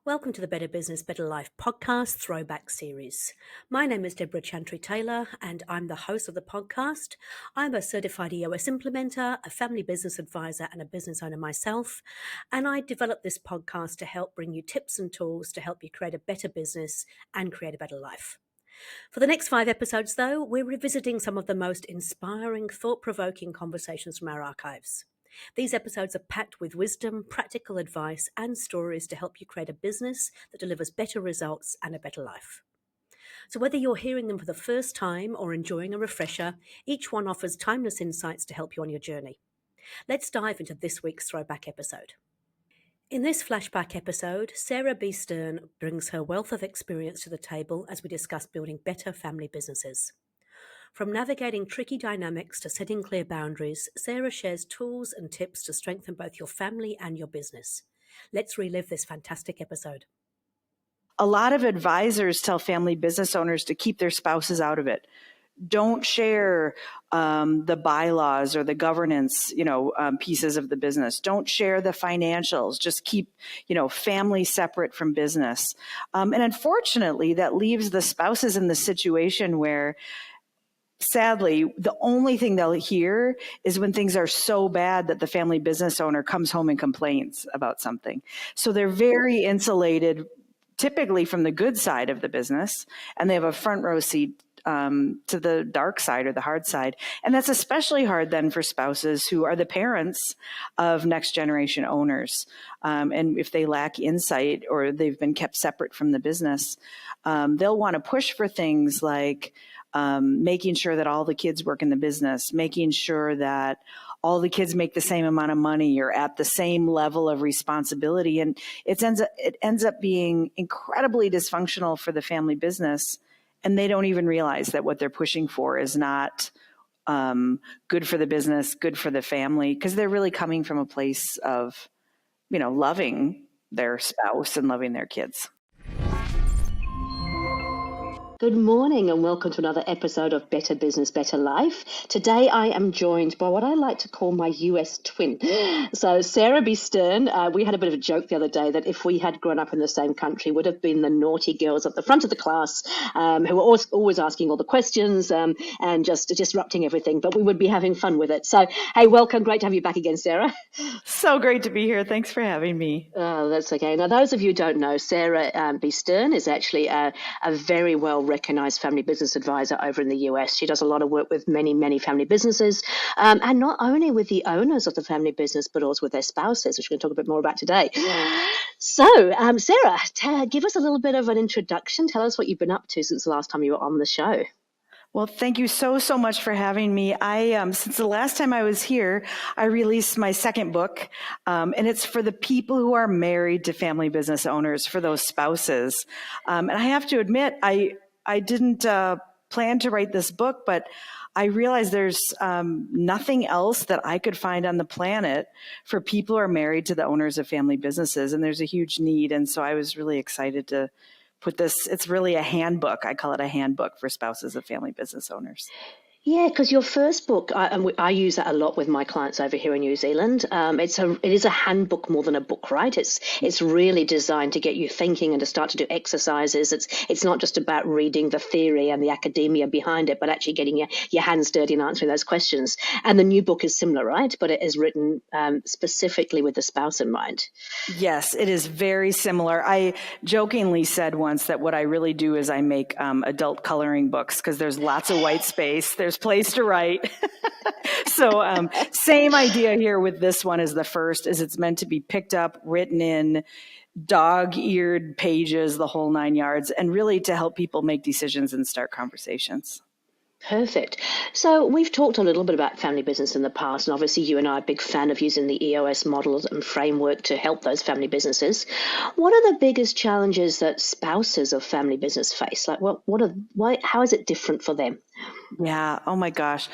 Welcome to the Better Business, Better Life podcast throwback series. My name is Debra Taylor, and I'm the host of the podcast. I'm a certified EOS implementer, a family business advisor, and a business owner myself. And I developed this podcast to help bring you tips and tools to help you create a better business and create a better life. For the next 5 episodes, though, we're revisiting some of the most inspiring, thought-provoking conversations from our archives. These episodes are packed with wisdom, practical advice, and stories to help you create a business that delivers better results and a better life. So whether you're hearing them for the first time or enjoying a refresher, each one offers timeless insights to help you on your journey. Let's dive into this week's throwback episode. In this flashback episode, Sara B brings her wealth of experience to the table as we discuss building better family businesses. From navigating tricky dynamics to setting clear boundaries, Sara shares tools and tips to strengthen both your family and your business. Let's relive this fantastic episode. A lot of advisors tell family business owners to keep their spouses out of it. Don't share the bylaws or the governance, pieces of the business. Don't share the financials. Just keep, family separate from business. And unfortunately, that leaves the spouses in the situation where, sadly, the only thing they'll hear is when things are so bad that the family business owner comes home and complains about something. So they're very insulated, typically from the good side of the business, and they have a front row seat to the dark side or the hard side. And that's especially hard then for spouses who are the parents of next generation owners. And if they lack insight or they've been kept separate from the business, they'll want to push for things like making sure that all the kids work in the business, making sure that all the kids make the same amount of money or at the same level of responsibility. And it ends up being incredibly dysfunctional for the family business. And they don't even realize that what they're pushing for is not good for the business, good for the family, because they're really coming from a place of, loving their spouse and loving their kids. Good morning and welcome to another episode of Better Business, Better Life. Today I am joined by what I like to call my US twin. So Sara B. We had a bit of a joke the other day that if we had grown up in the same country, would have been the naughty girls at the front of the class who were always asking all the questions and just disrupting everything, but we would be having fun with it. So, hey, welcome. Great to have you back again, Sara. So great to be here. Thanks for having me. Oh, that's okay. Now, those of you who don't know, Sara B. is actually a very well-recognized family business advisor over in the US. She does a lot of work with many, many family businesses, and not only with the owners of the family business, but also with their spouses, which we're going to talk a bit more about today. So, Sara, give us a little bit of an introduction. Tell us what you've been up to since the last time you were on the show. Well, thank you so much for having me. Since the last time I was here, I released my second book, and it's for the people who are married to family business owners, for those spouses. And I have to admit, I didn't plan to write this book, but I realized there's nothing else that I could find on the planet for people who are married to the owners of family businesses, and there's a huge need. And so I was really excited to put this. It's really a handbook. I call it a handbook for spouses of family business owners. Yeah, because your first book, I use that a lot with my clients over here in New Zealand. It is a handbook more than a book, right? It's really designed to get you thinking and to start to do exercises. It's not just about reading the theory and the academia behind it, but actually getting your hands dirty and answering those questions. And the new book is similar, right? But it is written specifically with the spouse in mind. Yes, it is very similar. I jokingly said once that what I really do is I make adult coloring books because there's lots of white space. There's place to write. So same idea here with this one as the first, is it's meant to be picked up, written in, dog-eared pages, the whole 9 yards, and really to help people make decisions and start conversations. Perfect. So we've talked a little bit about family business in the past, and obviously you and I are a big fan of using the EOS models and framework to help those family businesses. What are the biggest challenges that spouses of family business face? Like, how is it different for them? Yeah. Oh my gosh.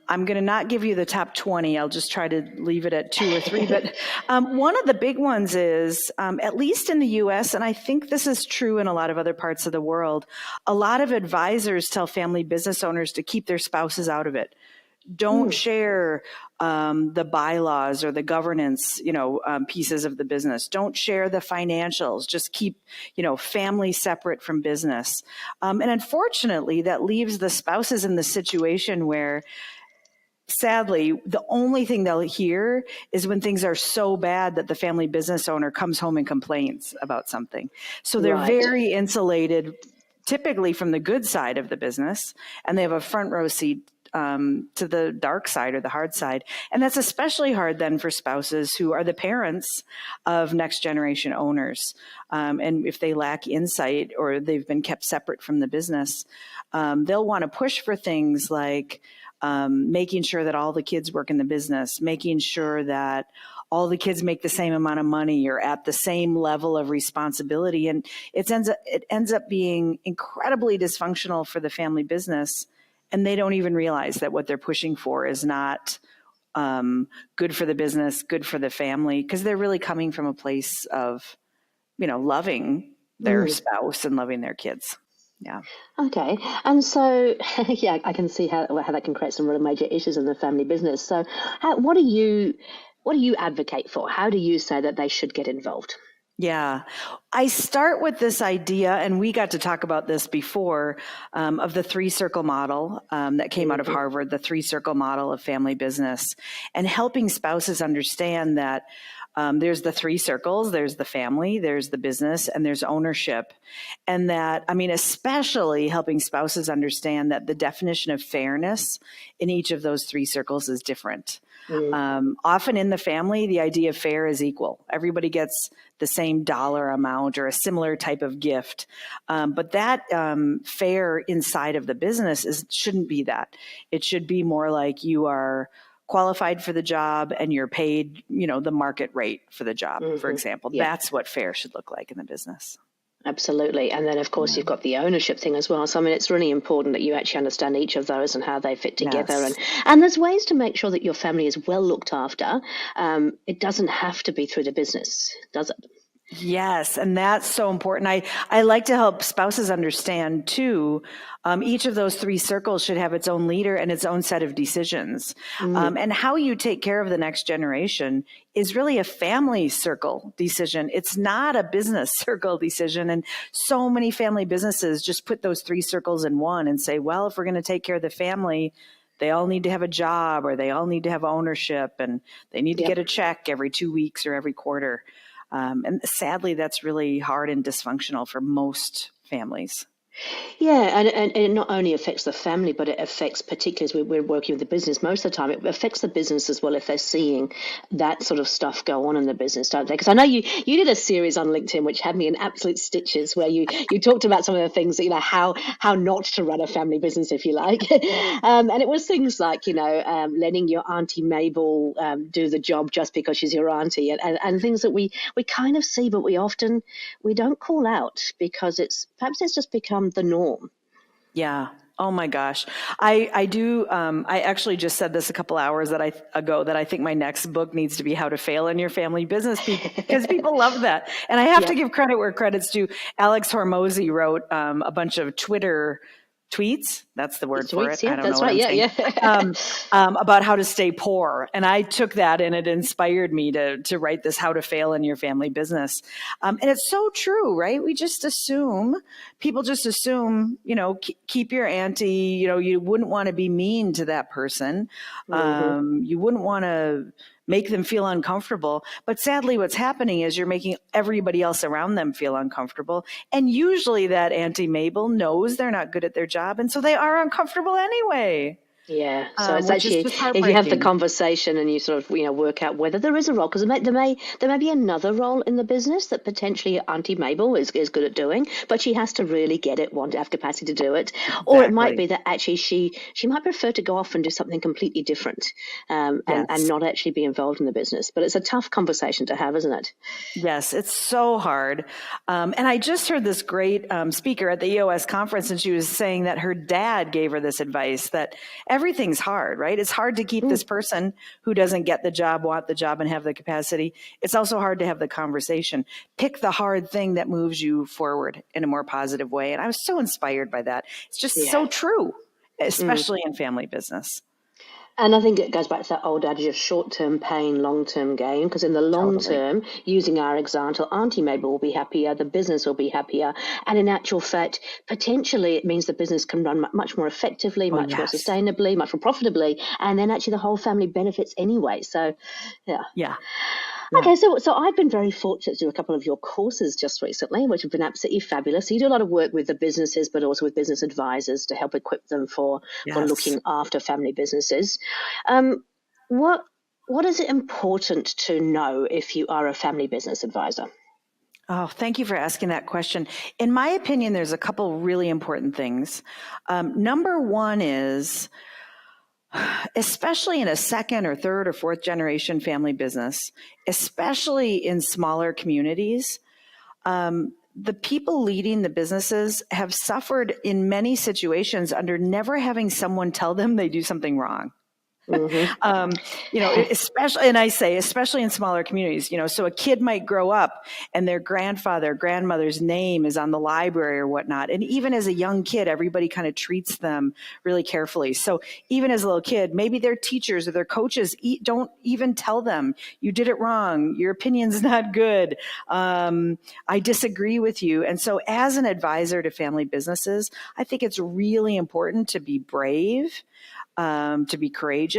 I'm going to not give you the top 20. I'll just try to leave it at 2 or 3. But one of the big ones is, at least in the US, and I think this is true in a lot of other parts of the world, a lot of advisors tell family business owners to keep their spouses out of it. Don't share the bylaws or the governance, pieces of the business. Don't share the financials. Just keep, family separate from business. And unfortunately, that leaves the spouses in the situation where, sadly, the only thing they'll hear is when things are so bad that the family business owner comes home and complains about something. So they're Right. very insulated, typically from the good side of the business, and they have a front row seat to the dark side or the hard side. And that's especially hard then for spouses who are the parents of next generation owners. And if they lack insight or they've been kept separate from the business, they'll want to push for things like making sure that all the kids work in the business, making sure that all the kids make the same amount of money or at the same level of responsibility. And it ends up being incredibly dysfunctional for the family business. And they don't even realize that what they're pushing for is not good for the business, good for the family, because they're really coming from a place of, loving their spouse and loving their kids. Yeah. Okay. And so, yeah, I can see how that can create some really major issues in the family business. So, what do you advocate for? How do you say that they should get involved? Yeah, I start with this idea, and we got to talk about this before, of the three-circle model that came out of Harvard, the three-circle model of family business, and helping spouses understand that there's the three circles, there's the family, there's the business, and there's ownership. And that, especially helping spouses understand that the definition of fairness in each of those three circles is different. Often in the family, the idea of fair is equal. Everybody gets the same dollar amount or a similar type of gift. But that fair inside of the business shouldn't be that. It should be more like you are qualified for the job and you're paid, the market rate for the job, for example. Yeah. That's what fair should look like in the business. Absolutely. And then, of course, you've got the ownership thing as well. So, it's really important that you actually understand each of those and how they fit together. Yes. And there's ways to make sure that your family is well looked after. It doesn't have to be through the business, does it? Yes, and that's so important. I like to help spouses understand too, each of those three circles should have its own leader and its own set of decisions. And how you take care of the next generation is really a family circle decision. It's not a business circle decision. And so many family businesses just put those three circles in one and say, well, if we're going to take care of the family, they all need to have a job or they all need to have ownership and they need to get a check every 2 weeks or every quarter. And sadly, that's really hard and dysfunctional for most families. Yeah, and it not only affects the family, but it affects, particularly as we're working with the business most of the time, it affects the business as well if they're seeing that sort of stuff go on in the business, don't they? Because I know you did a series on LinkedIn which had me in absolute stitches, where you talked about some of the things that, how not to run a family business, if you like. And it was things like, letting your Auntie Mabel do the job just because she's your auntie, and things that we kind of see, but we don't call out because perhaps it's just become the norm. Yeah. Oh my gosh. I do. I actually just said this a couple hours ago that I think my next book needs to be How to Fail in Your Family Business, because people love that. And I have to give credit where credit's due. Alex Hormozy wrote a bunch of Twitter tweets. That's the word for it. Yeah, I don't that's know what right. I'm saying. About how to stay poor. And I took that and it inspired me to write this How to Fail in Your Family Business. And it's so true, right? People just assume, keep your auntie, you wouldn't want to be mean to that person. You wouldn't want to make them feel uncomfortable. But sadly, what's happening is you're making everybody else around them feel uncomfortable. And usually that Auntie Mabel knows they're not good at their job. And so they are uncomfortable anyway. Yeah, so it's which is actually, just if you have the heartbreaking. conversation and you sort of work out whether there is a role, because there may be another role in the business that potentially Auntie Mabel is good at doing, but she has to really get it, want to have capacity to do it, or it might be that actually she might prefer to go off and do something completely different, and not actually be involved in the business. But it's a tough conversation to have, isn't it? Yes, it's so hard. And I just heard this great speaker at the EOS conference, and she was saying that her dad gave her this advice that everything's hard, right? It's hard to keep this person who doesn't get the job, want the job, and have the capacity. It's also hard to have the conversation. Pick the hard thing that moves you forward in a more positive way. And I was so inspired by that. It's just so true, especially in family business. And I think it goes back to that old adage of short-term pain, long-term gain, because in the long Totally. term, using our example, Auntie maybe will be happier, the business will be happier. And in actual fact, potentially it means the business can run much more effectively, Oh, much more yes. sustainably, much more profitably. And then actually the whole family benefits anyway. So, yeah. Yeah. Yeah. Okay, so I've been very fortunate to do a couple of your courses just recently, which have been absolutely fabulous. So you do a lot of work with the businesses, but also with business advisors to help equip them for Yes. looking after family businesses. Um, what what is it important to know if you are a family business advisor? Oh, thank you for asking that question. In my opinion, there's a couple really important things. Number one is, especially in a second or third or fourth generation family business, especially in smaller communities, the people leading the businesses have suffered in many situations under never having someone tell them they do something wrong. Mm-hmm. Especially, and I say, especially in smaller communities, so a kid might grow up and their grandfather, grandmother's name is on the library or whatnot. And even as a young kid, everybody kind of treats them really carefully. So even as a little kid, maybe their teachers or their coaches don't even tell them, you did it wrong. Your opinion's not good. I disagree with you. And so as an advisor to family businesses, I think it's really important to be brave, to be courageous,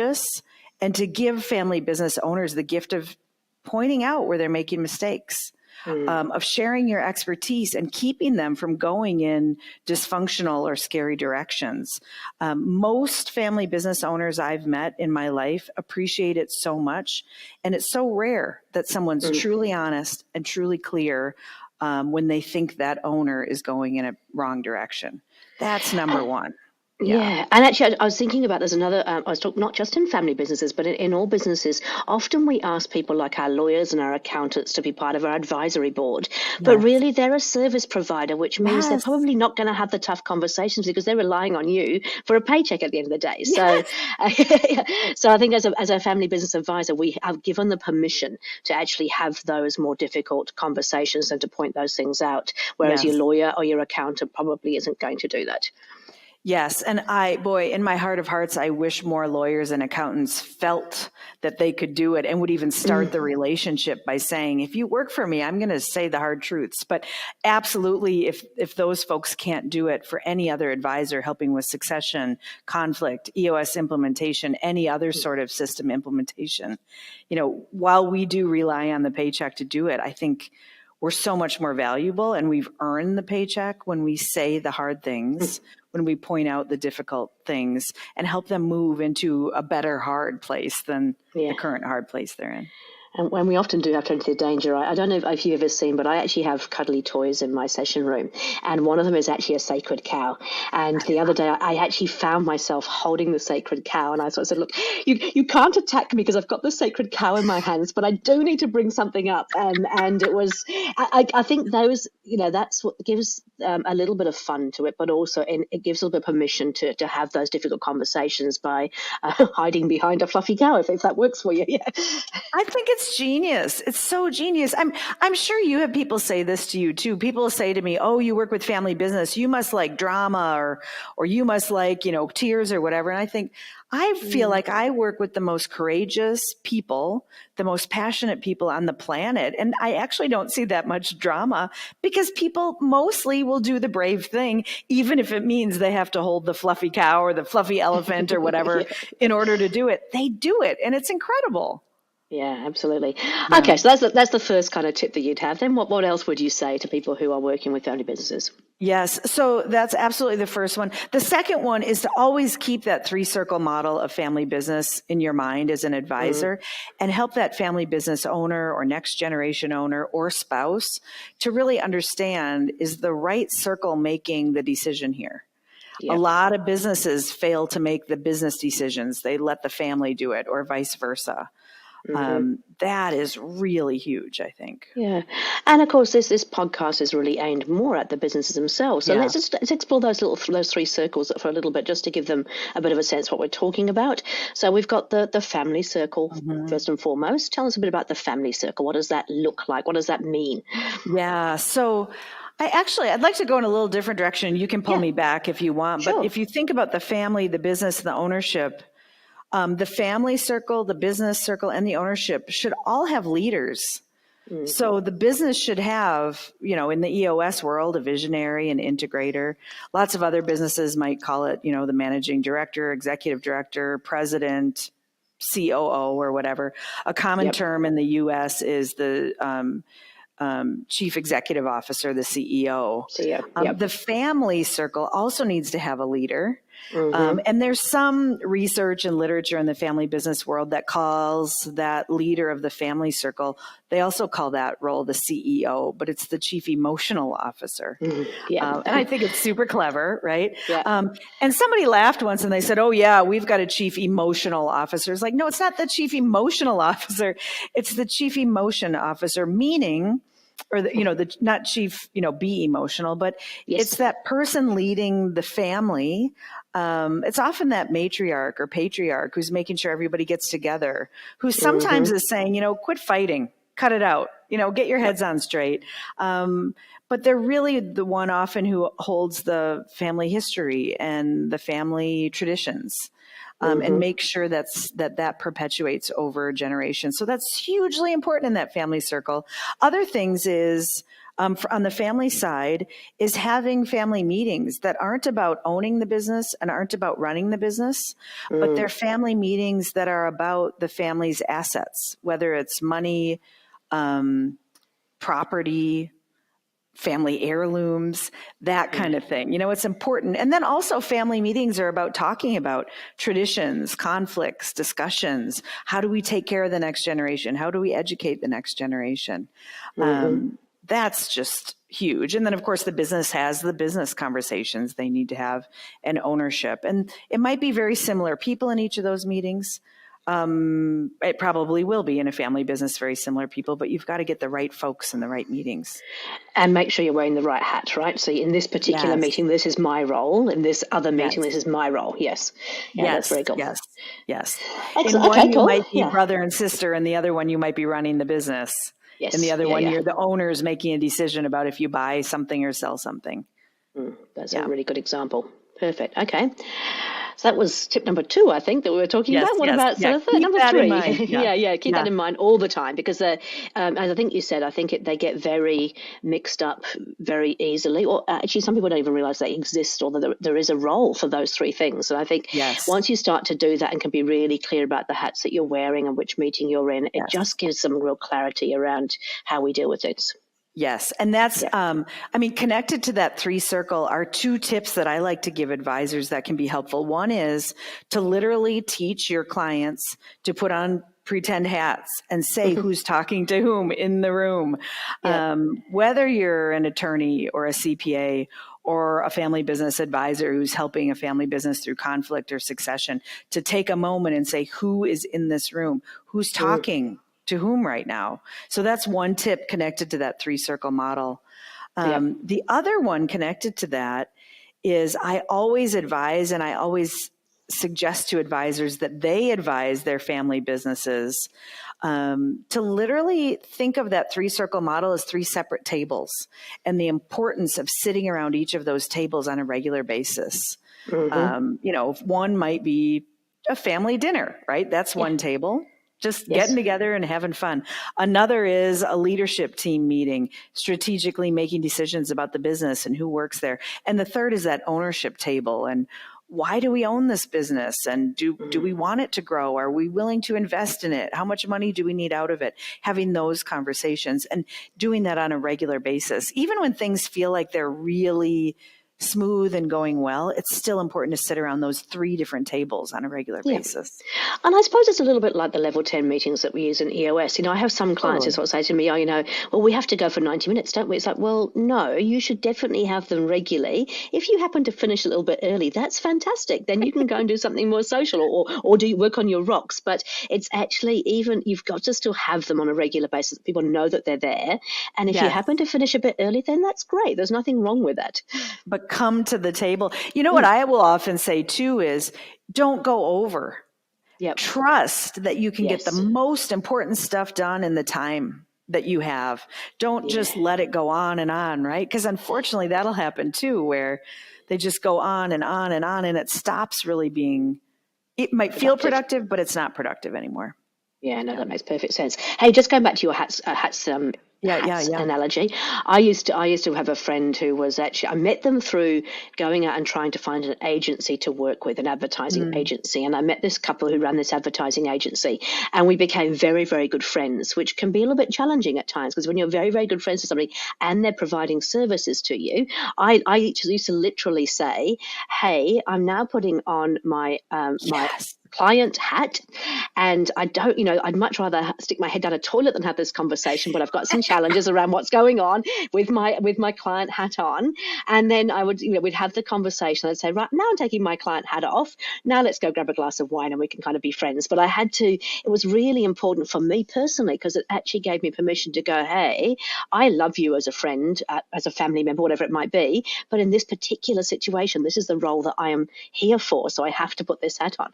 and to give family business owners the gift of pointing out where they're making mistakes, of sharing your expertise and keeping them from going in dysfunctional or scary directions. Most family business owners I've met in my life appreciate it so much. And it's so rare that someone's truly honest and truly clear when they think that owner is going in a wrong direction. That's number one. Yeah. Yeah, and actually, I was thinking about there's another. I was talking not just in family businesses, but in all businesses. Often we ask people like our lawyers and our accountants to be part of our advisory board, but Yes. really they're a service provider, which means they're Yes. probably not going to have the tough conversations because they're relying on you for a paycheck at the end of the day. So, Yes. so I think as a family business advisor, we have given the permission to actually have those more difficult conversations and to point those things out, whereas your Yes. lawyer or your accountant probably isn't going to do that. Yes. And in my heart of hearts, I wish more lawyers and accountants felt that they could do it and would even start the relationship by saying, if you work for me, I'm going to say the hard truths. But absolutely, if those folks can't do it for any other advisor helping with succession, conflict, EOS implementation, any other sort of system implementation, while we do rely on the paycheck to do it, I think we're so much more valuable and we've earned the paycheck when we say the hard things, when we point out the difficult things and help them move into a better hard place than Yeah. the current hard place they're in. And when we often do have to enter the danger, I don't know if you've ever seen, but I actually have cuddly toys in my session room. And one of them is actually a sacred cow. And the other day, I actually found myself holding the sacred cow. And I sort of said, look, you can't attack me because I've got the sacred cow in my hands, but I do need to bring something up. And it was, I think those, that's what gives a little bit of fun to it, but also it gives a little bit of permission to have those difficult conversations by hiding behind a fluffy cow, if that works for you. Yeah. I think it's genius. It's so genius. I'm sure you have people say this to you too. People say to me, "Oh, you work with family business. You must like drama or you must like, tears or whatever." And I feel like I work with the most courageous people, the most passionate people on the planet. And I actually don't see that much drama because people mostly will do the brave thing, even if it means they have to hold the fluffy cow or the fluffy elephant or whatever in order to do it. They do it. And it's incredible. Yeah, absolutely. Yeah. Okay, so that's the first kind of tip that you'd have. Then what else would you say to people who are working with family businesses? Yes. So that's absolutely the first one. The second one is to always keep that 3-circle model of family business in your mind as an advisor and help that family business owner or next generation owner or spouse to really understand, is the right circle making the decision here? Yep. A lot of businesses fail to make the business decisions. They let the family do it or vice versa. That is really huge, I think. Yeah, and of course, this podcast is really aimed more at the businesses themselves. So Yeah. let's explore those 3 circles for a little bit, just to give them a bit of a sense what we're talking about. So we've got the family circle first and foremost. Tell us a bit about the family circle. What does that look like? What does that mean? Yeah. So I'd like to go in a little different direction. You can pull me back if you want. Sure. But if you think about the family, the business, the ownership, The family circle, the business circle, and the ownership should all have leaders. So the business should have, in the EOS world, a visionary, an integrator. Lots of other businesses might call it, the managing director, executive director, president, COO, or whatever. A common term in the US is the chief executive officer, the CEO. The family circle also needs to have a leader. And there's some research and literature in the family business world that calls that leader of the family circle, they also call that role the CEO, but it's the chief emotional officer. And I think it's super clever, right? And somebody laughed once and they said, oh yeah, we've got a chief emotional officer. It's like, no, it's not the chief emotional officer. It's the chief emotion officer, meaning, or the not chief, be emotional, but it's that person leading the family. It's often that matriarch or patriarch who's making sure everybody gets together, who sometimes is saying, quit fighting, cut it out, get your heads on straight. But they're really the one often who holds the family history and the family traditions. And make sure that perpetuates over generations. So that's hugely important in that family circle. Other things is, on the family side, is having family meetings that aren't about owning the business and aren't about running the business, but they're family meetings that are about the family's assets, whether it's money, property, family heirlooms, that kind of thing. It's important. And then also family meetings are about talking about traditions, conflicts, discussions. How do we take care of the next generation? How do we educate the next generation? That's just huge. And then of course the business has the business conversations they need to have, and ownership. And it might be very similar people in each of those meetings. It probably will be in a family business, very similar people, but you've got to get the right folks in the right meetings. And make sure you're wearing the right hat, right? So in this particular meeting, this is my role. In this other meeting, this is my role. Yes. That's very cool. Yes. Excellent. In one, you might be brother and sister, and the other one, you might be running the business. And the other one, you're the owners making a decision about if you buy something or sell something. That's a really good example. Perfect. Okay. So that was tip number 2, I think, that we were talking about. What about number 3? Keep that in mind all the time, because as I think you said, I think they get very mixed up very easily. Or actually, some people don't even realize they exist, or that there is a role for those 3 things. And I think once you start to do that and can be really clear about the hats that you're wearing and which meeting you're in, it just gives some real clarity around how we deal with things. Yes. And that's, connected to that 3 circle are 2 tips that I like to give advisors that can be helpful. One is to literally teach your clients to put on pretend hats and say who's talking to whom in the room. Whether you're an attorney or a CPA or a family business advisor who's helping a family business through conflict or succession, to take a moment and say, who is in this room? Who's talking to whom right now? So that's one tip connected to that 3 circle model. The other one connected to that is I always advise, and I always suggest to advisors that they advise their family businesses to literally think of that 3 circle model as 3 separate tables, and the importance of sitting around each of those tables on a regular basis. One might be a family dinner, right? That's one table. Just getting together and having fun. Another is a leadership team meeting, strategically making decisions about the business and who works there. And the third is that ownership table, and why do we own this business? And do we want it to grow? Are we willing to invest in it? How much money do we need out of it? Having those conversations and doing that on a regular basis. Even when things feel like they're really smooth and going well, it's still important to sit around those 3 different tables on a regular basis. And I suppose it's a little bit like the level 10 meetings that we use in EOS. I have some clients who sort of say to me, well, we have to go for 90 minutes, don't we? It's like, well, no, you should definitely have them regularly. If you happen to finish a little bit early, that's fantastic. Then you can go and do something more social, or do you work on your rocks. But it's actually, even you've got to still have them on a regular basis. People know that they're there. And if you happen to finish a bit early, then that's great. There's nothing wrong with that. But come to the table. What I will often say too is, don't go over. Trust that you can get the most important stuff done in the time that you have. Don't just let it go on and on, right? Because unfortunately that'll happen too, where they just go on and on and on, and it stops really being it might feel productive, but it's not productive anymore. Yeah, no, that makes perfect sense. Hey, just going back to your hats analogy. I used to have a friend who was actually, I met them through going out and trying to find an agency to work with, an advertising agency. And I met this couple who ran this advertising agency, and we became very, very good friends, which can be a little bit challenging at times, because when you're very, very good friends with somebody and they're providing services to you, I used to literally say, hey, I'm now putting on my my client hat, and I don't, I'd much rather stick my head down a toilet than have this conversation, but I've got some challenges around what's going on with my client hat on. And then I would, we'd have the conversation. I'd say, right, now I'm taking my client hat off. Now let's go grab a glass of wine and we can kind of be friends. But it was really important for me personally, because it actually gave me permission to go, hey, I love you as a friend, as a family member, whatever it might be. But in this particular situation, this is the role that I am here for. So I have to put this hat on.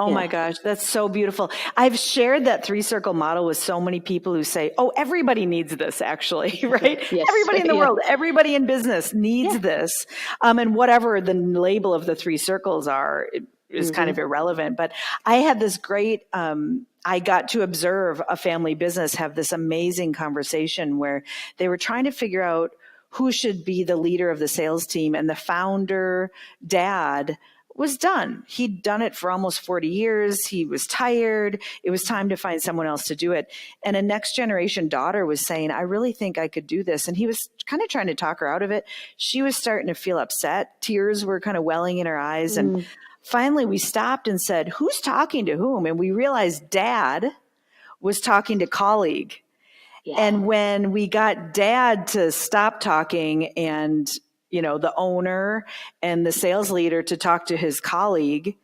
Oh my gosh, that's so beautiful. I've shared that 3-circle model with so many people who say, oh, everybody needs this, actually, right? Yes. Everybody in the world, everybody in business needs this. And whatever the label of the 3 circles are, it is kind of irrelevant. But I had this great, I got to observe a family business have this amazing conversation where they were trying to figure out who should be the leader of the sales team. And the founder, dad, was done. He'd done it for almost 40 years. He was tired. It was time to find someone else to do it. And a next generation daughter was saying, I really think I could do this. And he was kind of trying to talk her out of it. She was starting to feel upset. Tears were kind of welling in her eyes. And finally we stopped and said, who's talking to whom? And we realized dad was talking to colleague. Yeah. And when we got dad to stop talking and the owner and the sales leader to talk to his colleague,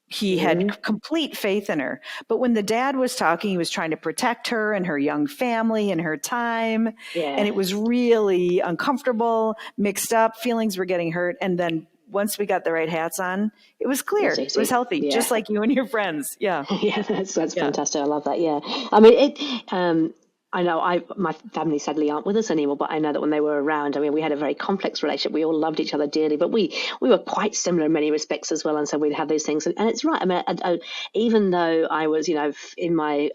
he had complete faith in her. But when the dad was talking, he was trying to protect her and her young family and her time. Yeah. And it was really uncomfortable, mixed up, feelings were getting hurt. And then once we got the right hats on, it was clear. It was healthy, just like you and your friends. Yeah. Yeah, that's fantastic. I love that. Yeah. I mean, I know my family sadly aren't with us anymore, but I know that when they were around, I mean, we had a very complex relationship. We all loved each other dearly, but we were quite similar in many respects as well. And so we'd have those things. And it's right. I mean, even though I was, in my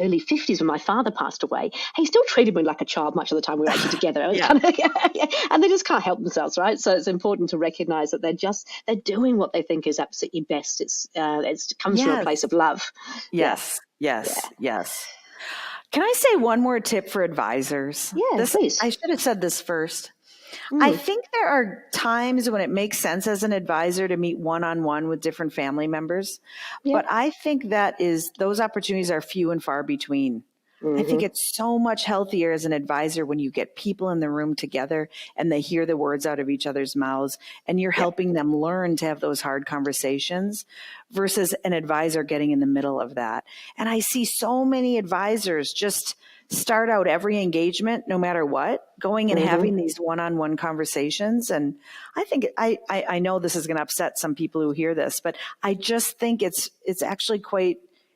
early 50s when my father passed away, he still treated me like a child much of the time we were actually together. It was and they just can't help themselves, right? So it's important to recognize that they're doing what they think is absolutely best. It comes from a place of love. Yes. Can I say one more tip for advisors? Yeah, please. I should have said this first. I think there are times when it makes sense as an advisor to meet one-on-one with different family members, but I think those opportunities are few and far between. I think it's so much healthier as an advisor when you get people in the room together and they hear the words out of each other's mouths and you're helping them learn to have those hard conversations versus an advisor getting in the middle of that. And I see so many advisors just start out every engagement, no matter what, going and having these one-on-one conversations. And I think I know this is going to upset some people who hear this, but I just think it's actually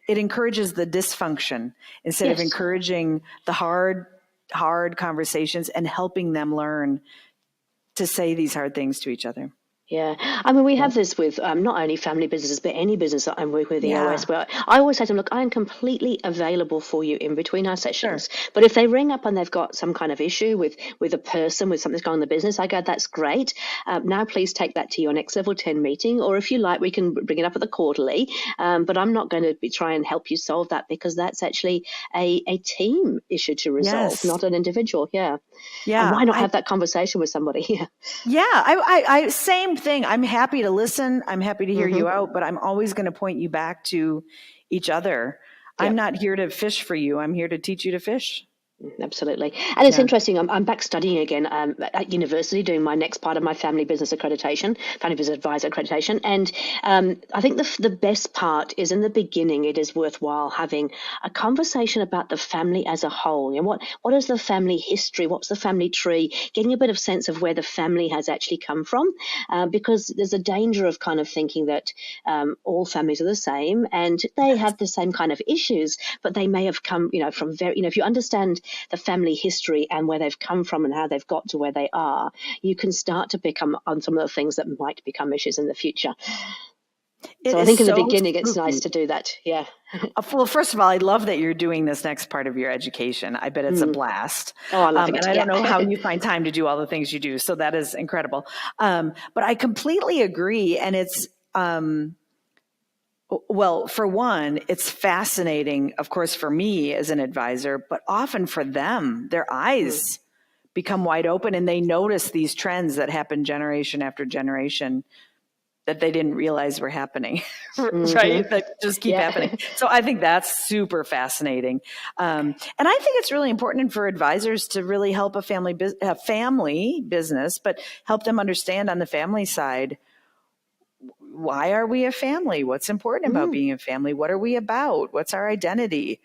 it encourages the dysfunction instead of encouraging the hard conversations and helping them learn to say these hard things to each other. Yeah. I mean, we have this with not only family businesses, but any business that I'm working with in the OS, where I always say to them, look, I am completely available for you in between our sessions. Sure. But if they ring up and they've got some kind of issue with a person, with something's going on in the business, I go, that's great. Now, please take that to your next level 10 meeting. Or if you like, we can bring it up at the quarterly. But I'm not going to try and help you solve that, because that's actually a team issue to resolve, not an individual. Yeah. And why not have that conversation with somebody? I same thing. I'm happy to listen. I'm happy to hear you out, but I'm always going to point you back to each other. I'm not here to fish for you. I'm here to teach you to fish. Absolutely. And it's interesting. I'm back studying again at university, doing my next part of my family business accreditation, family business advisor accreditation. And I think the best part is in the beginning, it is worthwhile having a conversation about the family as a whole. What is the family history? What's the family tree? Getting a bit of sense of where the family has actually come from, because there's a danger of kind of thinking that all families are the same and they have the same kind of issues, but they may have come, from if you understand the family history and where they've come from and how they've got to where they are, you can start to pick on some of the things that might become issues in the future. It So I is think in the so beginning, it's spooky. nice to do that. Yeah. Well, first of all, I love that you're doing this next part of your education. I bet it's a blast. Oh, I'm loving And it. I don't know how Yeah. you find time to do all the things you do. So that is incredible. But I completely agree. And it's, well, for one, it's fascinating, of course, for me as an advisor, but often for them, their eyes become wide open and they notice these trends that happen generation after generation that they didn't realize were happening, right? That just keep happening. Yeah. So I think that's super fascinating. And I think it's really important for advisors to really help a family business, but help them understand on the family side, why are we a family? What's important about being a family? What are we about? What's our identity?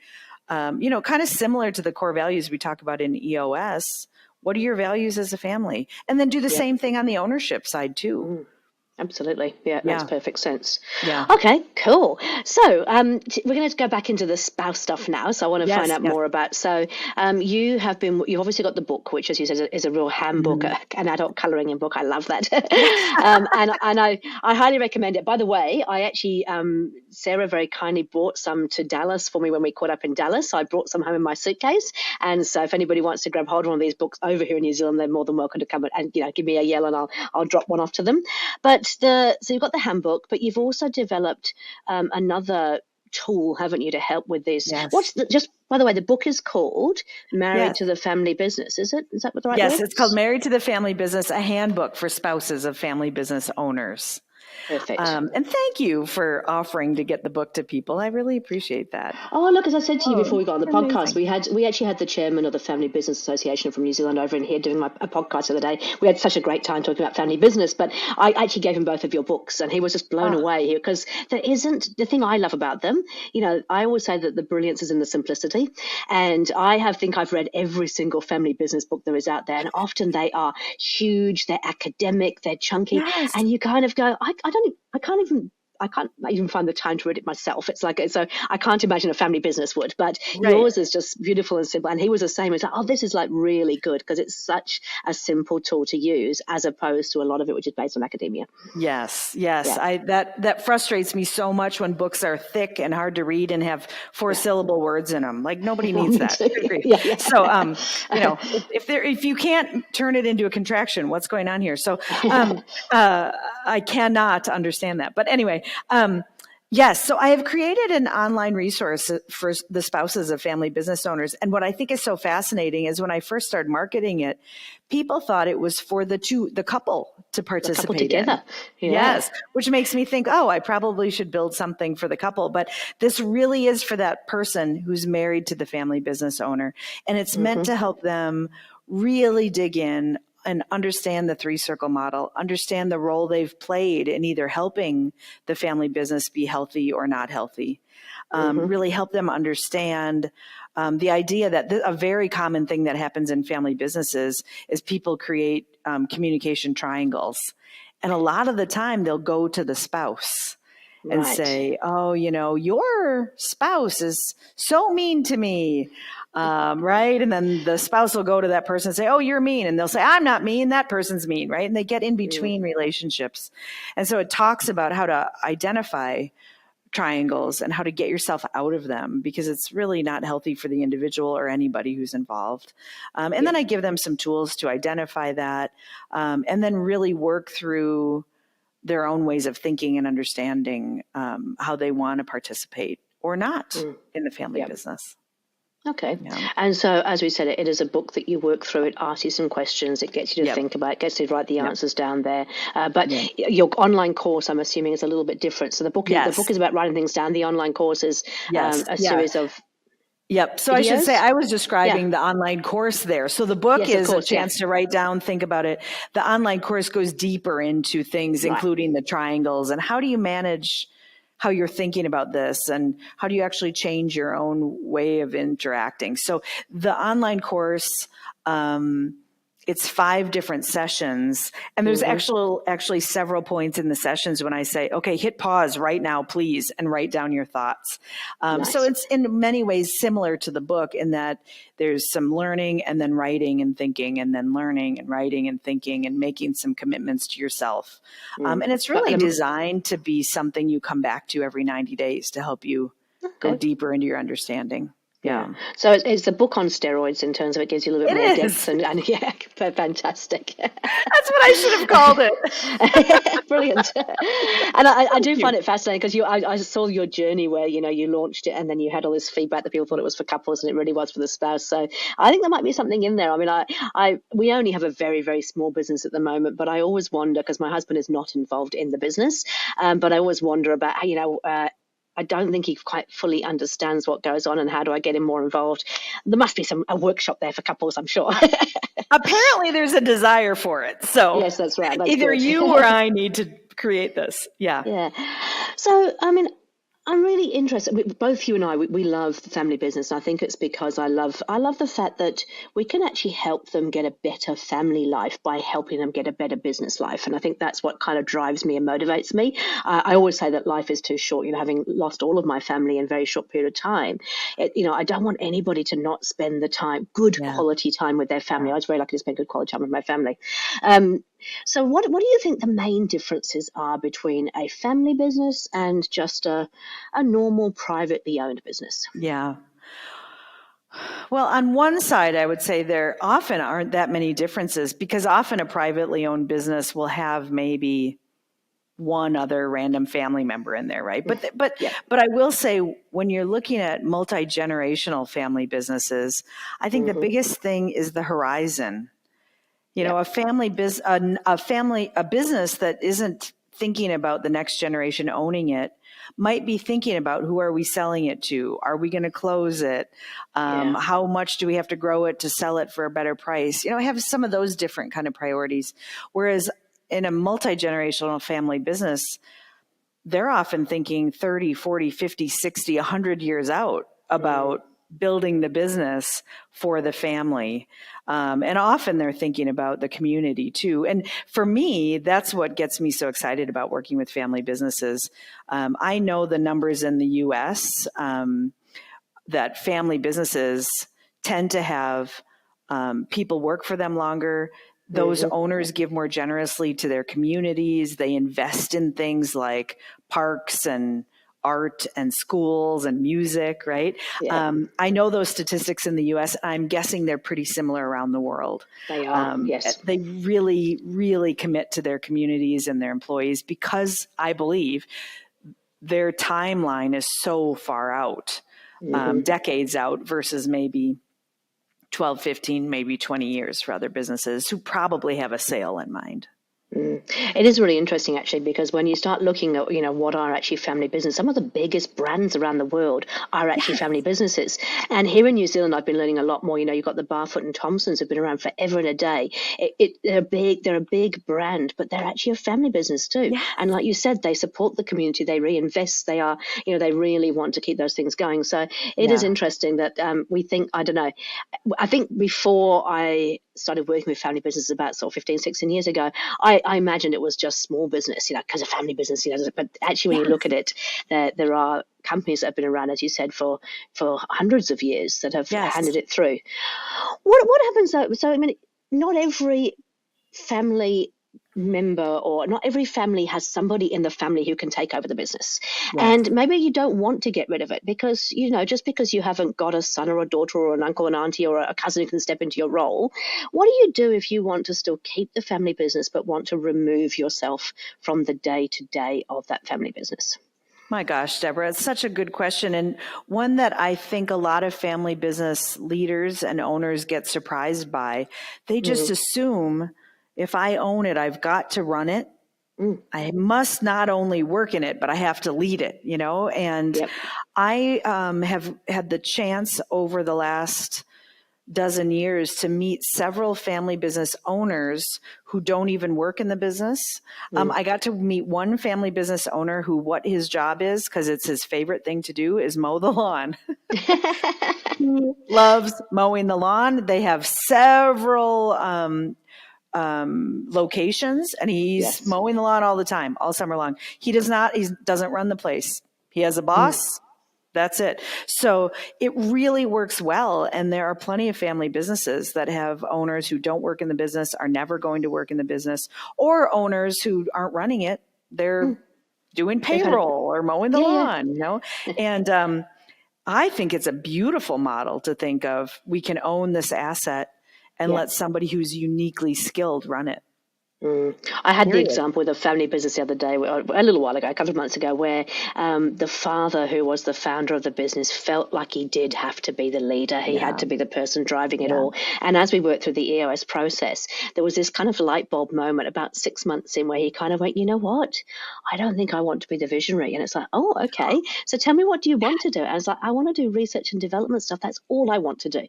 Kind of similar to the core values we talk about in EOS. What are your values as a family? And then do the same thing on the ownership side too. Absolutely. Yeah, it makes Yeah. perfect sense. Yeah. Okay, cool. So we're going to go back into the spouse stuff now. So I want to find Yes. out Yes. more about, so you've obviously got the book, which as you said is a real handbook, an adult colouring in book. I love that. And I highly recommend it. By the way, I actually, Sarah very kindly brought some to Dallas for me when we caught up in Dallas. So I brought some home in my suitcase. And so if anybody wants to grab hold of one of these books over here in New Zealand, they're more than welcome to come and give me a yell and I'll drop one off to them. But so you've got the handbook, but you've also developed another tool, haven't you, to help with this? Yes. Just by the way, the book is called Married Yes. to the Family Business, is it? Is that the right Yes. word? It's called Married to the Family Business, a handbook for spouses of family business owners. Perfect. And thank you for offering to get the book to people. I really appreciate that. Oh, look, as I said to you before we got on the podcast, Amazing. we actually had the chairman of the Family Business Association from New Zealand over in here doing a podcast the other day. We had such a great time talking about family business, but I actually gave him both of your books and he was just blown away because there isn't the thing I love about them. I always say that the brilliance is in the simplicity. And think I've read every single family business book there is out there. And often they are huge, they're academic, they're chunky. Yes. And you kind of go, I can't even find the time to read it myself. It's like, so I can't imagine a family business would, but Right. yours is just beautiful and simple. And he was the same. It's like, oh, this is like really good because it's such a simple tool to use as opposed to a lot of it, which is based on academia. Yes. Yes. Yeah. That frustrates me so much when books are thick and hard to read and have 4-syllable words in them. Like nobody needs that. Yeah. So, if you can't turn it into a contraction, what's going on here? So, I cannot understand that. But anyway, yes. So I have created an online resource for the spouses of family business owners. And what I think is so fascinating is when I first started marketing it, people thought it was for the couple to participate couple together. in. Yeah. Yes. Which makes me think, I probably should build something for the couple. But this really is for that person who's married to the family business owner. And it's meant to help them really dig in and understand the 3-circle model, understand the role they've played in either helping the family business be healthy or not healthy. Really help them understand the idea that a very common thing that happens in family businesses is people create communication triangles. And a lot of the time they'll go to the spouse and say, oh, your spouse is so mean to me. Right. And then the spouse will go to that person and say, oh, you're mean. And they'll say, I'm not mean. That person's mean. Right. And they get in between relationships. And so it talks about how to identify triangles and how to get yourself out of them because it's really not healthy for the individual or anybody who's involved. And then I give them some tools to identify that and then really work through their own ways of thinking and understanding how they want to participate or not in the family business. Okay. Yeah. And so, as we said, it is a book that you work through. It asks you some questions. It gets you to think about it, gets you to write the answers down there. But your online course, I'm assuming, is a little bit different. So the book is about writing things down. The online course is a series of Yep. So videos? I should say I was describing the online course there. So the book is a chance to write down, think about it. The online course goes deeper into things, including the triangles and how do you manage how you're thinking about this and how do you actually change your own way of interacting. So the online course it's 5 different sessions, and there's actually several points in the sessions when I say, okay, hit pause right now, please, and write down your thoughts. Nice. So it's in many ways similar to the book in that there's some learning and then writing and thinking, and then learning and writing and thinking and making some commitments to yourself. And it's really designed to be something you come back to every 90 days to help you go deeper into your understanding. Yeah. So it's a book on steroids in terms of it gives you a little bit more depth and yeah, fantastic. That's what I should have called it. Brilliant. And I do find it fascinating because I saw your journey where, you launched it and then you had all this feedback that people thought it was for couples and it really was for the spouse. So I think there might be something in there. I mean, we only have a very, very small business at the moment, but I always wonder because my husband is not involved in the business, but I always wonder about, I don't think he quite fully understands what goes on and how do I get him more involved. There must be a workshop there for couples, I'm sure. Apparently there's a desire for it. So yes, that's right. That's either good. you or I need to create this. Yeah. Yeah. So, I mean, I'm really interested. Both you and I, we love the family business. I think it's because I love the fact that we can actually help them get a better family life by helping them get a better business life. And I think that's what kind of drives me and motivates me. I always say that life is too short. Having lost all of my family in a very short period of time, I don't want anybody to not spend the time, good quality time with their family. I was very lucky to spend good quality time with my family. So what do you think the main differences are between a family business and just a normal privately owned business? Yeah. Well, on one side, I would say there often aren't that many differences because often a privately owned business will have maybe one other random family member in there, right? But I will say when you're looking at multi-generational family businesses, I think the biggest thing is the horizon. A business that isn't thinking about the next generation owning it might be thinking about who are we selling it to? Are we going to close it? How much do we have to grow it to sell it for a better price? I have some of those different kind of priorities. Whereas in a multi-generational family business, they're often thinking 30, 40, 50, 60, 100 years out about building the business for the family. And often they're thinking about the community too. And for me, that's what gets me so excited about working with family businesses. I know the numbers in the US that family businesses tend to have people work for them longer. Those owners give more generously to their communities. They invest in things like parks and art and schools and music, right? Yeah. I know those statistics in the US. I'm guessing they're pretty similar around the world. They are, yes. They really, really commit to their communities and their employees because I believe their timeline is so far out, decades out versus maybe 12, 15, maybe 20 years for other businesses who probably have a sale in mind. It is really interesting, actually, because when you start looking at, what are actually family business, some of the biggest brands around the world are actually family businesses. And here in New Zealand, I've been learning a lot more. You've got the Barfoot and Thompsons who've been around forever and a day. They're a big brand, but they're actually a family business too. Yeah. And like you said, they support the community, they reinvest, they are, they really want to keep those things going. So it is interesting that we think, I don't know, I think before I started working with family businesses about sort of 15, 16 years ago, I imagined it was just small business, because a family business, but actually when you look at it, there are companies that have been around, as you said, for hundreds of years that have handed it through. What happens though? So, I mean, not every family member or not every family has somebody in the family who can take over the business. And maybe you don't want to get rid of it because, just because you haven't got a son or a daughter or an uncle and auntie or a cousin who can step into your role, what do you do if you want to still keep the family business but want to remove yourself from the day-to-day of that family business? My gosh, Debra, it's such a good question, and one that I think a lot of family business leaders and owners get surprised by. They just assume if I own it, I've got to run it. I must not only work in it, but I have to lead it, And I have had the chance over the last dozen years to meet several family business owners who don't even work in the business. I got to meet one family business owner who, what his job is, because it's his favorite thing to do, is mow the lawn. He loves mowing the lawn. They have several locations, and he's mowing the lawn all the time, all summer long. He doesn't run the place. He has a boss. That's it. So it really works well. And there are plenty of family businesses that have owners who don't work in the business, are never going to work in the business, or owners who aren't running it. They're doing payroll or mowing the lawn, you know? And I think it's a beautiful model to think of. We can own this asset and let somebody who's uniquely skilled run it. I had the example with a family business the other day, a little while ago, a couple of months ago, where the father, who was the founder of the business, felt like he did have to be the leader. He had to be the person driving it all. And as we worked through the EOS process, there was this kind of light bulb moment about 6 months in where he kind of went, you know what? I don't think I want to be the visionary. And it's like, oh, okay. So tell me, what do you want to do? And I was like, I want to do research and development stuff. That's all I want to do.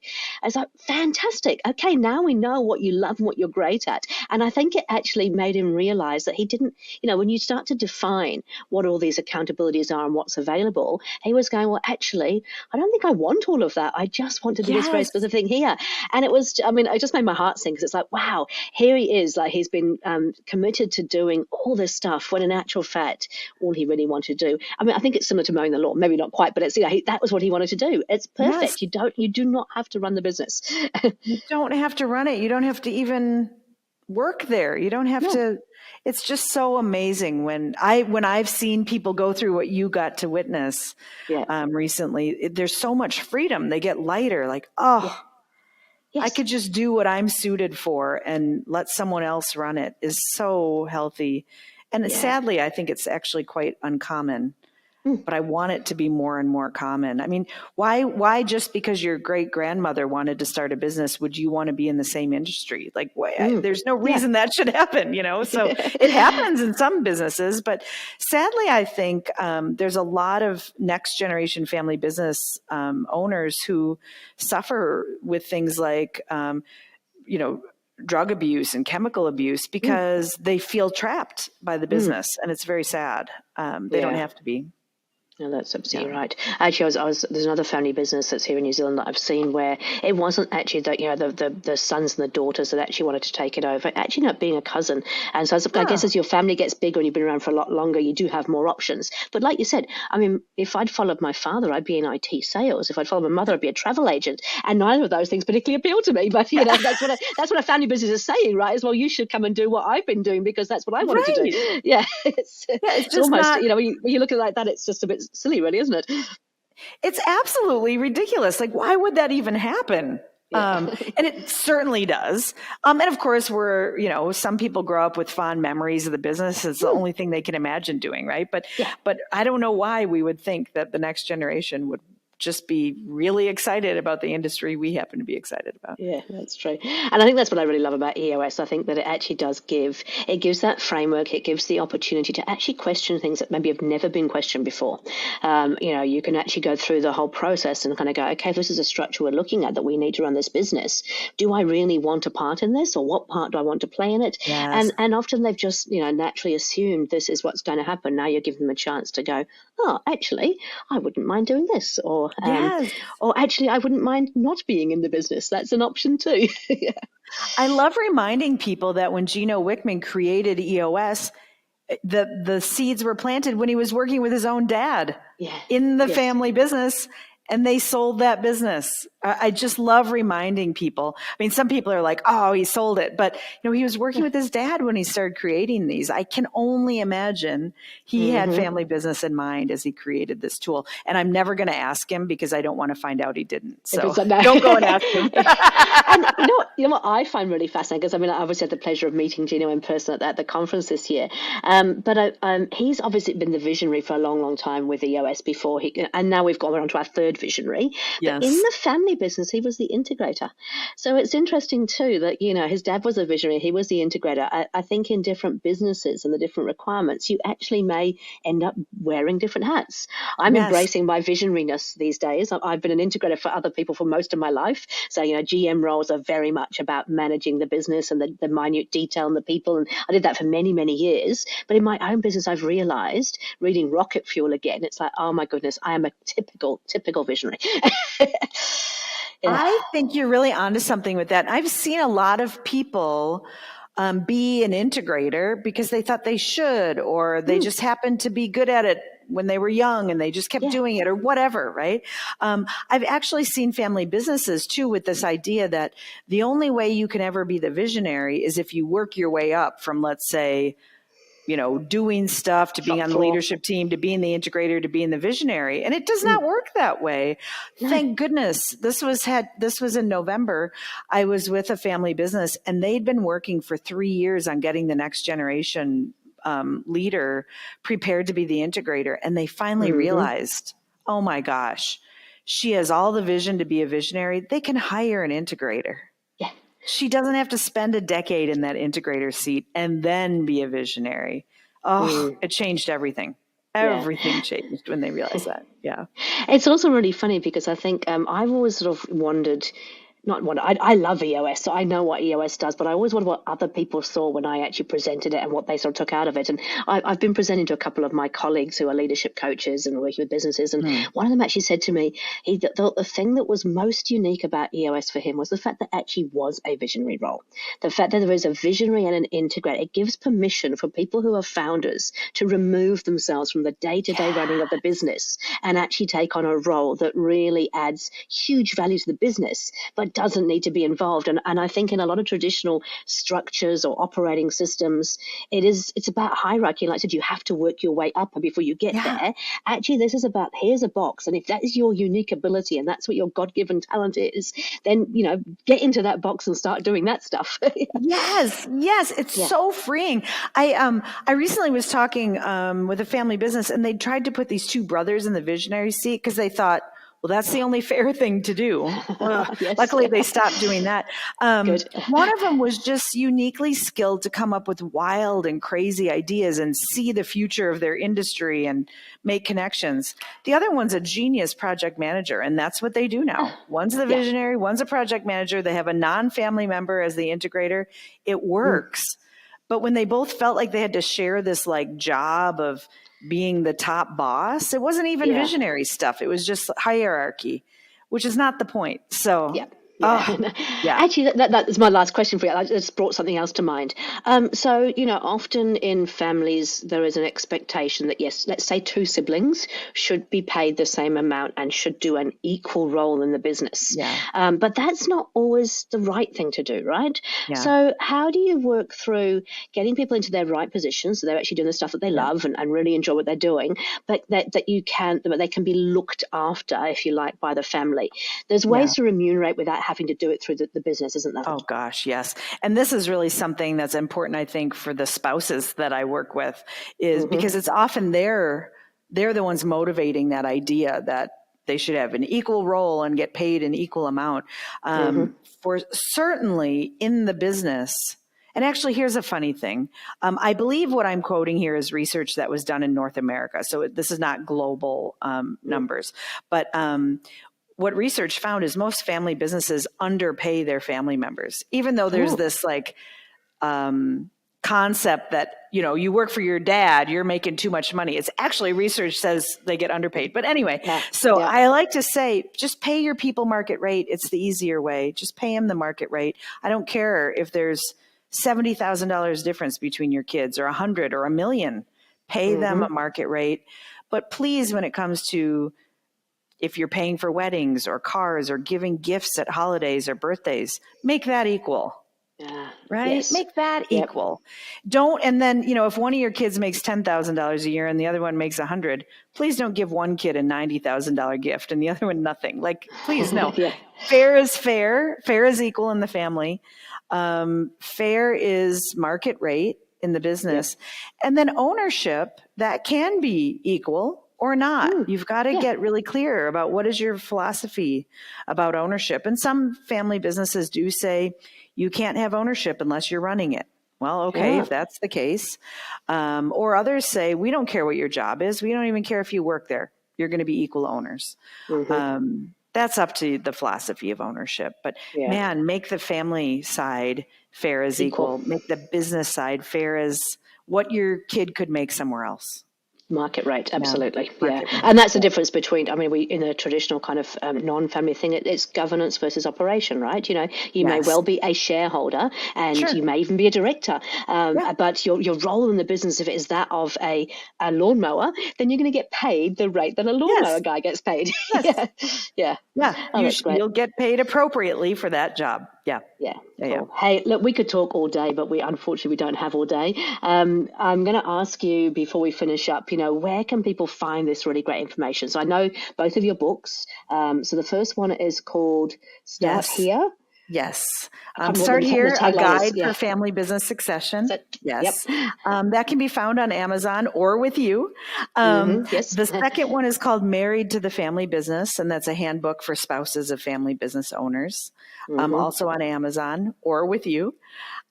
I was like, fantastic. Okay, now we know what you love and what you're great at. And I think it actually made him realize that he didn't, when you start to define what all these accountabilities are and what's available, he was going, well, actually, I don't think I want all of that. I just want to do this very specific thing here. And it was, it just made my heart sing, because it's like, wow, here he is, like he's been committed to doing all this stuff when in actual fact, all he really wanted to do. I think it's similar to mowing the lawn, maybe not quite, but it's, that was what he wanted to do. It's perfect. You do not have to run the business. You don't have to run it. You don't have to even work there. You don't have to. It's just so amazing when I've seen people go through what you got to witness recently. There's so much freedom. They get lighter. Like, I could just do what I'm suited for and let someone else run it is so healthy. And sadly, I think it's actually quite uncommon. But I want it to be more and more common. I mean, why just because your great grandmother wanted to start a business would you want to be in the same industry? Like, there's no reason that should happen, So it happens in some businesses, but sadly, I think there's a lot of next generation family business owners who suffer with things like, drug abuse and chemical abuse because they feel trapped by the business, and it's very sad. They don't have to be. No, that's absolutely right. Actually, there's another family business that's here in New Zealand that I've seen where it wasn't actually that the sons and the daughters that actually wanted to take it over. It actually ended up being a cousin. And so I guess as your family gets bigger and you've been around for a lot longer, you do have more options. But like you said, if I'd followed my father, I'd be in IT sales. If I'd followed my mother, I'd be a travel agent. And neither of those things particularly appeal to me. But that's what a family business is saying, right? Is, well, you should come and do what I've been doing because that's what I wanted to do. Yeah, it's almost not, when you look at it like that, it's just a bit silly, really, isn't it? It's absolutely ridiculous. Like, why would that even happen? And it certainly does. And of course, some people grow up with fond memories of the business. It's the only thing they can imagine doing, right? But I don't know why we would think that the next generation would just be really excited about the industry we happen to be excited about. Yeah, that's true. And I think that's what I really love about EOS. I think that it actually gives that framework. It gives the opportunity to actually question things that maybe have never been questioned before. You can actually go through the whole process and kind of go, okay, this is a structure we're looking at that we need to run this business. Do I really want a part in this, or what part do I want to play in it? Yes. And often they've just, naturally assumed this is what's going to happen. Now you're giving them a chance to go, oh, actually, I wouldn't mind doing this, or actually, I wouldn't mind not being in the business. That's an option too. I love reminding people that when Gino Wickman created EOS, the seeds were planted when he was working with his own dad in the family business, and they sold that business. I just love reminding people. I mean, some people are like, oh, he sold it. But, he was working with his dad when he started creating these. I can only imagine he had family business in mind as he created this tool. And I'm never going to ask him because I don't want to find out he didn't. So don't go and ask him. And you know what I find really fascinating, because I obviously had the pleasure of meeting Gino in person at the conference this year. But he's obviously been the visionary for a long, long time with EOS before and now we've gone on to our third considered visionary. But in Yes. the family business, he was the integrator. So it's interesting too that, his dad was a visionary, he was the integrator. I think in different businesses and the different requirements, you actually may end up wearing different hats. I'm Yes. embracing my visionariness these days. I've been an integrator for other people for most of my life. So, GM roles are very much about managing the business and the minute detail and the people. And I did that for many, many years. But in my own business, I've realized, reading Rocket Fuel again, it's like, oh my goodness, I am a typical visionary. Yeah. I think you're really onto something with that. I've seen a lot of people be an integrator because they thought they should, or they just happened to be good at it when they were young and they just kept doing it or whatever, right? I've actually seen family businesses too with this idea that the only way you can ever be the visionary is if you work your way up from, let's say, doing stuff to being on the leadership team, to being the integrator, to being the visionary. And it does not work that way. No. Thank goodness. This was in November. I was with a family business and they'd been working for 3 years on getting the next generation leader prepared to be the integrator. And they finally realized, oh my gosh, she has all the vision to be a visionary. They can hire an integrator. Yeah. She doesn't have to spend a decade in that integrator seat and then be a visionary. Oh, it changed everything. Everything changed when they realized that. Yeah. It's also really funny because I think I've always sort of wondered, I love EOS, so I know what EOS does, but I always wonder what other people saw when I actually presented it and what they sort of took out of it. And I've been presenting to a couple of my colleagues who are leadership coaches and working with businesses, and one of them actually said to me, the thing that was most unique about EOS for him was the fact that it actually was a visionary role. The fact that there is a visionary and an integrator, it gives permission for people who are founders to remove themselves from the day-to-day running of the business and actually take on a role that really adds huge value to the business, but doesn't need to be involved. And I think in a lot of traditional structures or operating systems, it's about hierarchy. Like I said, you have to work your way up before you get there. Actually, this is about, here's a box. And if that is your unique ability and that's what your God-given talent is, then, get into that box and start doing that stuff. Yes. It's so freeing. I recently was talking with a family business and they tried to put these two brothers in the visionary seat because they thought, well, that's the only fair thing to do. Yes. Luckily, they stopped doing that. Good. One of them was just uniquely skilled to come up with wild and crazy ideas and see the future of their industry and make connections. The other one's a genius project manager, and that's what they do now. One's the visionary, one's a project manager. They have a non-family member as the integrator. It works. But when they both felt like they had to share this like job of being the top boss, it wasn't even visionary stuff. It was just hierarchy, which is not the point. So Actually, that is my last question for you. I just brought something else to mind. So, often in families, there is an expectation that, yes, let's say two siblings should be paid the same amount and should do an equal role in the business. Yeah. But that's not always the right thing to do, right? Yeah. So how do you work through getting people into their right positions so they're actually doing the stuff that they love and really enjoy what they're doing, but that they can be looked after, if you like, by the family? There's ways to remunerate without having to do it through the business, isn't there? Oh gosh, yes. And this is really something that's important, I think, for the spouses that I work with, is because it's often they're the ones motivating that idea that they should have an equal role and get paid an equal amount. For certainly in the business. And actually, here's a funny thing. I believe what I'm quoting here is research that was done in North America. So this is not global numbers, but what research found is most family businesses underpay their family members, even though there's this like concept that, you work for your dad, you're making too much money. It's actually research says they get underpaid. But anyway, I like to say, just pay your people market rate. It's the easier way. Just pay them the market rate. I don't care if there's $70,000 difference between your kids or 100 or 1 million. Pay them a market rate. But please, when it comes to if you're paying for weddings or cars or giving gifts at holidays or birthdays, make that equal. Right? Yes. Make that equal. Don't, and then, if one of your kids makes $10,000 a year and the other one makes 100, please don't give one kid a $90,000 gift and the other one nothing. Like, please, no. Fair is fair. Fair is equal in the family. Fair is market rate in the business. And then ownership, that can be equal. or not. You've got to get really clear about what is your philosophy about ownership. And some family businesses do say you can't have ownership unless you're running it. Well, okay, if that's the case. Or others say, we don't care what your job is. We don't even care if you work there. You're going to be equal owners. That's up to the philosophy of ownership. But man, make the family side fair as equal. Make the business side fair as what your kid could make somewhere else. Market rate, absolutely. Market rate. And that's the difference between, I mean, we in a traditional kind of non-family thing, it's governance versus operation, right? You know, you may well be a shareholder and you may even be a director, but your role in the business, if it is that of a lawnmower, then you're going to get paid the rate that a lawnmower guy gets paid. Yeah. Oh, You'll get paid appropriately for that job. Cool. Hey, look, we could talk all day, but unfortunately we don't have all day. I'm going to ask you before we finish up, you know, where can people find this really great information? So I know both of your books. So the first one is called Start Here. Yes. Start Here, a guide for family business succession. That can be found on Amazon or with you. The second one is called Married to the Family Business, and that's a handbook for spouses of family business owners, also on Amazon or with you.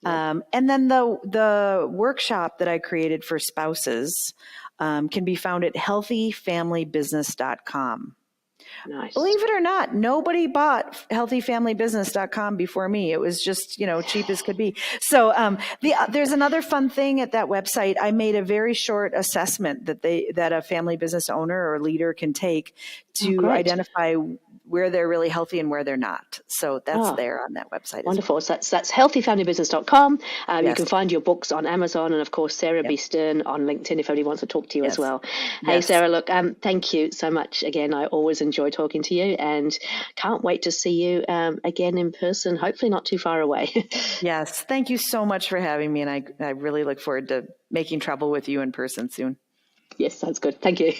And then the workshop that I created for spouses can be found at healthyfamilybusiness.com. Nice. Believe it or not, nobody bought healthyfamilybusiness.com before me. It was just, cheap as could be. So there's another fun thing at that website. I made a very short assessment that a family business owner or leader can take to identify where they're really healthy and where they're not. So that's there on that website. Wonderful. So that's healthyfamilybusiness.com. You can find your books on Amazon and, of course, Sara B. Stern on LinkedIn if anybody wants to talk to you as well. Hey, Sara, look, thank you so much. Again, I always enjoy talking to you and can't wait to see you again in person, hopefully not too far away. Yes. Thank you so much for having me. And I really look forward to making trouble with you in person soon. Yes, sounds good. Thank you.